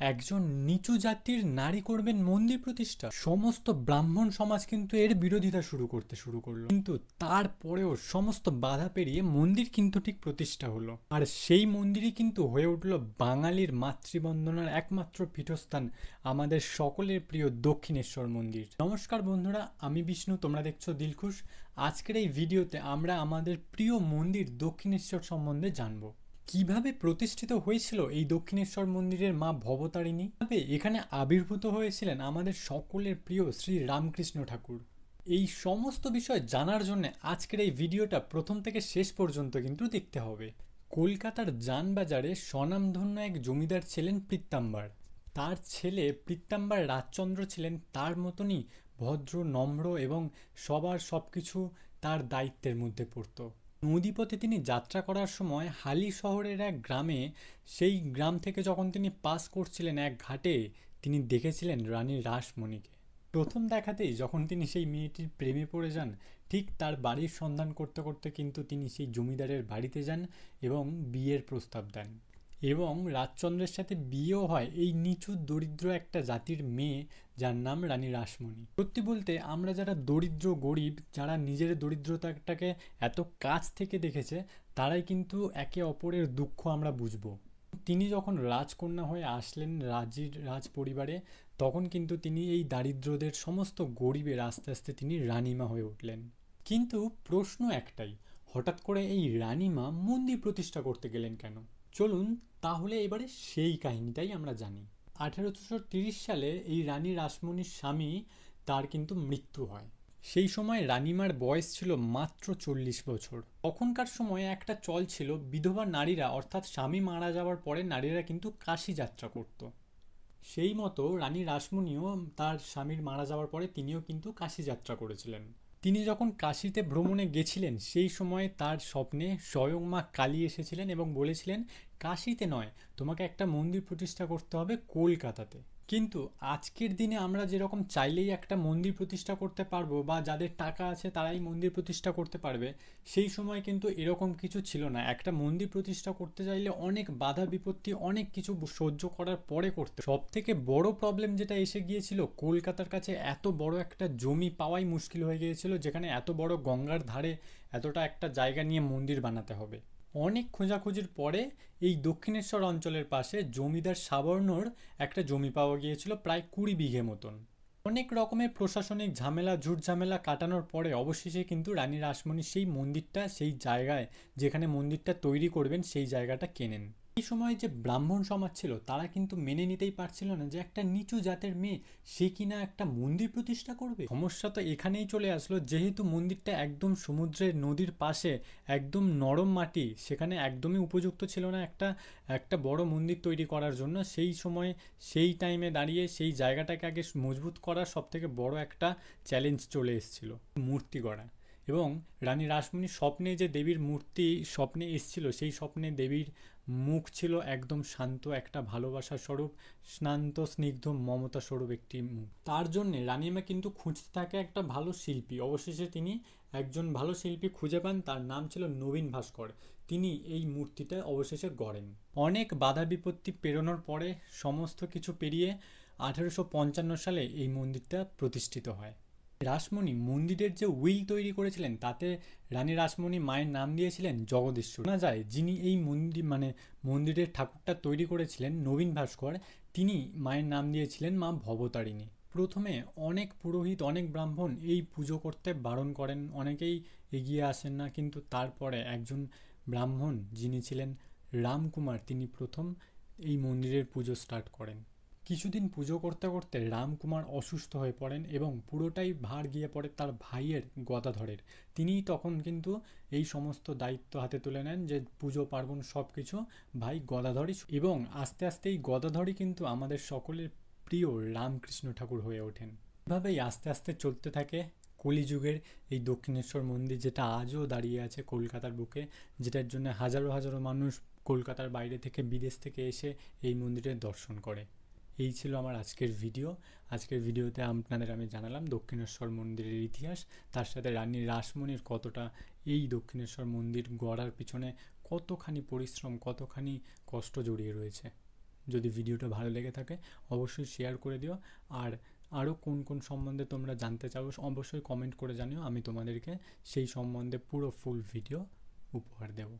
একজন নিচু জাতির নারী করবেন মন্দির প্রতিষ্ঠা। সমস্ত ব্রাহ্মণ সমাজ কিন্তু এর বিরোধিতা শুরু করলো, কিন্তু তারপরেও সমস্ত বাধা পেরিয়ে মন্দির কিন্তু ঠিক প্রতিষ্ঠা হলো। আর সেই মন্দিরই কিন্তু হয়ে উঠলো বাঙালির মাতৃবন্দনার একমাত্র পীঠস্থান, আমাদের সকলের প্রিয় দক্ষিণেশ্বর মন্দির। নমস্কার বন্ধুরা, আমি বিষ্ণু, তোমরা দেখছো দিলখুশ। আজকের এই ভিডিওতে আমরা আমাদের প্রিয় মন্দির দক্ষিণেশ্বর সম্বন্ধে জানবো। কিভাবে প্রতিষ্ঠিত হয়েছিল এই দক্ষিণেশ্বর মন্দিরের মা ভবতারিণী, কিভাবে এখানে আবির্ভূত হয়েছিলেন আমাদের সকলের প্রিয় শ্রী রামকৃষ্ণ ঠাকুর। এই সমস্ত বিষয় জানার জন্য আজকের এই ভিডিওটা প্রথম থেকে শেষ পর্যন্ত কিন্তু দেখতে হবে। কলকাতার জানবাজারে স্বনামধন্য এক জমিদার ছিলেন পীতাম্বার। তার ছেলে পীতাম্বার রাজচন্দ্র ছিলেন তার মতনই ভদ্র, নম্র এবং সবার সবকিছু তার দায়িত্বের মধ্যে পড়তো। নদীপথে তিনি যাত্রা করার সময় হালি শহরের এক গ্রামে, সেই গ্রাম থেকে যখন তিনি পাস করছিলেন এক ঘাটে, তিনি দেখেছিলেন রানী রাসমণিকে। প্রথম দেখাতেই যখন তিনি সেই মেয়েটির প্রেমে পড়ে যান, ঠিক তার বাড়ির সন্ধান করতে করতে কিন্তু তিনি সেই জমিদারের বাড়িতে যান এবং বিয়ের প্রস্তাব দেন। এবং রাজচন্দ্রের সাথে বিয়েও হয় এই নিচু দরিদ্র একটা জাতির মেয়ে, যার নাম রানী রাসমণি। সত্যি বলতে আমরা যারা দরিদ্র গরিব, যারা নিজের দরিদ্রতাটাকে এত কাছ থেকে দেখেছে, তারাই কিন্তু একে অপরের দুঃখ আমরা বুঝবো। তিনি যখন রাজকন্যা হয়ে আসলেন রাজ পরিবারে, তখন কিন্তু তিনি এই দারিদ্রদের সমস্ত গরিবের আস্তে আস্তে তিনি রানীমা হয়ে উঠলেন। কিন্তু প্রশ্ন একটাই, হঠাৎ করে এই রানীমা মন্দির প্রতিষ্ঠা করতে গেলেন কেন? চলুন তাহলে এবারে সেই কাহিনীটাই আমরা জানি। 1830 সালে এই রানী রাসমণির স্বামী, তার কিন্তু মৃত্যু হয়। সেই সময় রানীমার বয়স ছিল মাত্র 40 বছর। তখনকার সময়ে একটা চল ছিল, বিধবা নারীরা, অর্থাৎ স্বামী মারা যাওয়ার পরে নারীরা কিন্তু কাশী যাত্রা করত। সেই মতো রানী রাসমণিও তার স্বামীর মারা যাওয়ার পরে তিনিও কিন্তু কাশী যাত্রা করেছিলেন। তিনি যখন কাশীতে ভ্রমণে গেছিলেন, সেই সময় তার স্বপ্নে স্বয়ং মা কালী এসেছিলেন এবং বলেছিলেন, কাশীতে নয়, তোমাকে একটা মন্দির প্রতিষ্ঠা করতে হবে কলকাতাতে। কিন্তু আজকের দিনে আমরা যেরকম চাইলেই একটা মন্দির প্রতিষ্ঠা করতে পারবো, বা যাদের টাকা আছে তারাই মন্দির প্রতিষ্ঠা করতে পারবে, সেই সময় কিন্তু এরকম কিছু ছিল না। একটা মন্দির প্রতিষ্ঠা করতে চাইলে অনেক বাধা বিপত্তি, অনেক কিছু সহ্য করার পরে করতে। সব থেকে বড় প্রবলেম যেটা এসে গিয়েছিল, কলকাতার কাছে এত বড় একটা জমি পাওয়াই মুশকিল হয়ে গিয়েছিল, যেখানে এত বড় গঙ্গার ধারে এতটা একটা জায়গা নিয়ে মন্দির বানাতে হবে। অনেক খোঁজাখুঁজির পরে এই দক্ষিণেশ্বর অঞ্চলের পাশে জমিদার সাবর্ণর একটা জমি পাওয়া গিয়েছিল, প্রায় 20 বিঘে মতন। অনেক রকমের প্রশাসনিক ঝামেলা, ঝুট ঝামেলা কাটানোর পরে অবশেষে কিন্তু রানী রাসমণি সেই মন্দিরটা, সেই জায়গায় যেখানে মন্দিরটা তৈরি করবেন, সেই জায়গাটা কেনেন। এই সময় যে ব্রাহ্মণ সমাজ ছিল, তারা কিন্তু মেনে নিতেই পারছিল না যে একটা নিচু জাতের মেয়ে, সে কিনা একটা মন্দির প্রতিষ্ঠা করবে। সমস্যা তো এখানেই চলে আসলো, যেহেতু মন্দিরটা একদম সমুদ্রের নদীর পাশে, একদম নরম মাটি, সেখানে একদমই উপযুক্ত ছিল না একটা একটা বড় মন্দির তৈরি করার জন্য। সেই সময়, সেই টাইমে দাঁড়িয়ে সেই জায়গাটাকে আগে মজবুত করার সব থেকে বড় একটা চ্যালেঞ্জ চলে এসেছিল, মূর্তি গড়া। এবং রানী রাসমণির স্বপ্নে যে দেবীর মূর্তি স্বপ্নে এসেছিল, সেই স্বপ্নে দেবীর মুখ ছিল একদম শান্ত, একটা ভালোবাসার স্বরূপ, শান্ত স্নিগ্ধ মমতা স্বরূপ একটি মুখ। তার জন্যে রানীমা কিন্তু খুঁজতে থাকে একটা ভালো শিল্পী। অবশেষে তিনি একজন ভালো শিল্পী খুঁজে পান, তার নাম ছিল নবীন ভাস্কর। তিনি এই মূর্তিটা অবশেষে গড়েন। অনেক বাধা বিপত্তি পেরোনোর পরে, সমস্ত কিছু পেরিয়ে 1855 সালে এই মন্দিরটা প্রতিষ্ঠিত হয়। রাসমণি মন্দিরের যে উইল তৈরি করেছিলেন, তাতে রানী রাসমণি মায়ের নাম দিয়েছিলেন জগদীশ্বর। শোনা যায় যিনি এই মন্দিরের ঠাকুরটা তৈরি করেছিলেন, নবীন ভাস্কর, তিনি মায়ের নাম দিয়েছিলেন মা ভবতারিণী। প্রথমে অনেক পুরোহিত, অনেক ব্রাহ্মণ এই পুজো করতে বারণ করেন, অনেকেই এগিয়ে আসেন না। কিন্তু তারপরে একজন ব্রাহ্মণ, যিনি ছিলেন রামকুমার, তিনি প্রথম এই মন্দিরের পুজো স্টার্ট করেন। কিছুদিন পুজো করতে করতে রামকুমার অসুস্থ হয়ে পড়েন এবং পুরোটাই ভার গিয়ে পড়ে তার ভাইয়ের গদাধরের। তিনিই তখন কিন্তু এই সমস্ত দায়িত্ব হাতে তুলে নেন, যে পুজো পার্বণ সব কিছু ভাই গদাধরই। এবং আস্তে আস্তে এই গদাধরই কিন্তু আমাদের সকলের প্রিয় রামকৃষ্ণ ঠাকুর হয়ে ওঠেন। এভাবেই আস্তে আস্তে চলতে থাকে কলিযুগের এই দক্ষিণেশ্বর মন্দির, যেটা আজও দাঁড়িয়ে আছে কলকাতার বুকে, যেটার জন্য হাজারো হাজারো মানুষ কলকাতার বাইরে থেকে, বিদেশ থেকে এসে এই মন্দিরের দর্শন করে। এই ছিল আমার আজকের ভিডিও। আজকের ভিডিওতে আপনাদের আমি জানালাম দক্ষিণেশ্বর মন্দিরের ইতিহাস, তার সাথে রানী রাসমণির কতটা এই দক্ষিণেশ্বর মন্দির গড়ার পিছনে কতখানি পরিশ্রম, কতখানি কষ্ট জড়িয়ে রয়েছে। যদি ভিডিওটা ভালো লেগে থাকে অবশ্যই শেয়ার করে দিও। আর আরও কোন কোন সম্বন্ধে তোমরা জানতে চাও অবশ্যই কমেন্ট করে জানিও, আমি তোমাদেরকে সেই সম্বন্ধে পুরো ফুল ভিডিও উপহার দেব।